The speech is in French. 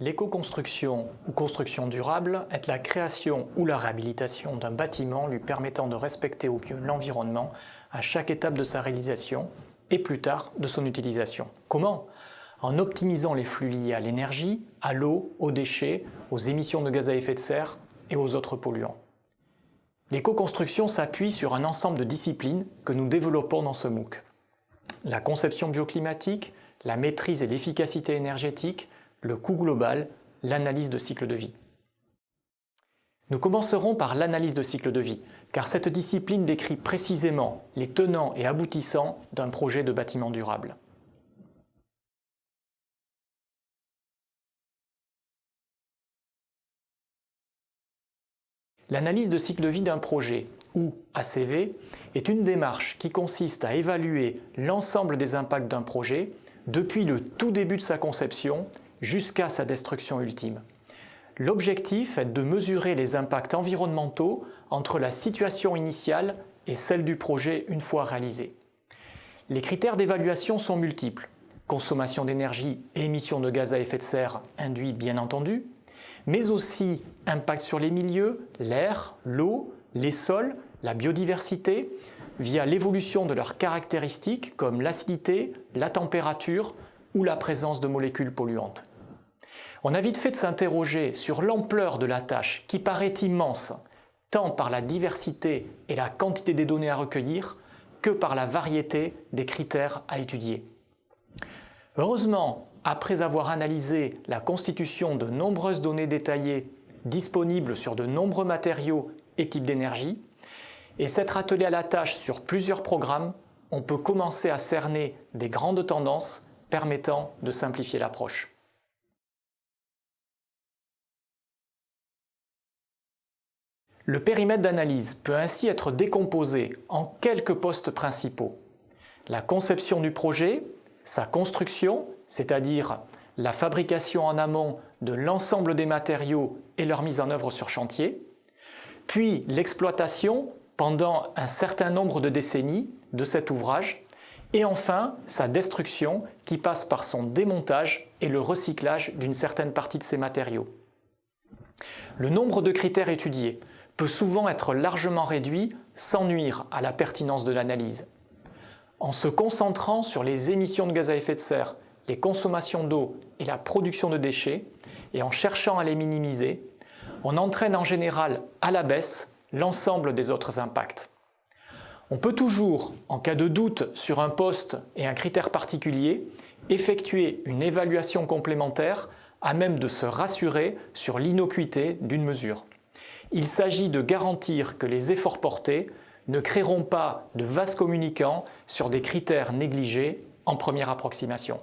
L'éco-construction ou construction durable est la création ou la réhabilitation d'un bâtiment lui permettant de respecter au mieux l'environnement à chaque étape de sa réalisation et plus tard de son utilisation. Comment? En optimisant les flux liés à l'énergie, à l'eau, aux déchets, aux émissions de gaz à effet de serre et aux autres polluants. L'éco-construction s'appuie sur un ensemble de disciplines que nous développons dans ce MOOC. La conception bioclimatique, la maîtrise et l'efficacité énergétique, le coût global, l'analyse de cycle de vie. Nous commencerons par l'analyse de cycle de vie, car cette discipline décrit précisément les tenants et aboutissants d'un projet de bâtiment durable. L'analyse de cycle de vie d'un projet, ou ACV, est une démarche qui consiste à évaluer l'ensemble des impacts d'un projet depuis le tout début de sa conception jusqu'à sa destruction ultime. L'objectif est de mesurer les impacts environnementaux entre la situation initiale et celle du projet une fois réalisé. Les critères d'évaluation sont multiples. Consommation d'énergie et émissions de gaz à effet de serre induits bien entendu, mais aussi impact sur les milieux, l'air, l'eau, les sols, la biodiversité, via l'évolution de leurs caractéristiques comme l'acidité, la température ou la présence de molécules polluantes. On a vite fait de s'interroger sur l'ampleur de la tâche qui paraît immense, tant par la diversité et la quantité des données à recueillir que par la variété des critères à étudier. Heureusement, après avoir analysé la constitution de nombreuses données détaillées disponibles sur de nombreux matériaux et types d'énergie, et s'être attelé à la tâche sur plusieurs programmes, on peut commencer à cerner des grandes tendances permettant de simplifier l'approche. Le périmètre d'analyse peut ainsi être décomposé en quelques postes principaux. La conception du projet, sa construction, c'est-à-dire la fabrication en amont de l'ensemble des matériaux et leur mise en œuvre sur chantier, puis l'exploitation pendant un certain nombre de décennies de cet ouvrage, et enfin sa destruction qui passe par son démontage et le recyclage d'une certaine partie de ces matériaux. Le nombre de critères étudiés peut souvent être largement réduit sans nuire à la pertinence de l'analyse. En se concentrant sur les émissions de gaz à effet de serre, les consommations d'eau et la production de déchets, et en cherchant à les minimiser, on entraîne en général à la baisse l'ensemble des autres impacts. On peut toujours, en cas de doute sur un poste et un critère particulier, effectuer une évaluation complémentaire à même de se rassurer sur l'innocuité d'une mesure. Il s'agit de garantir que les efforts portés ne créeront pas de vases communicants sur des critères négligés en première approximation.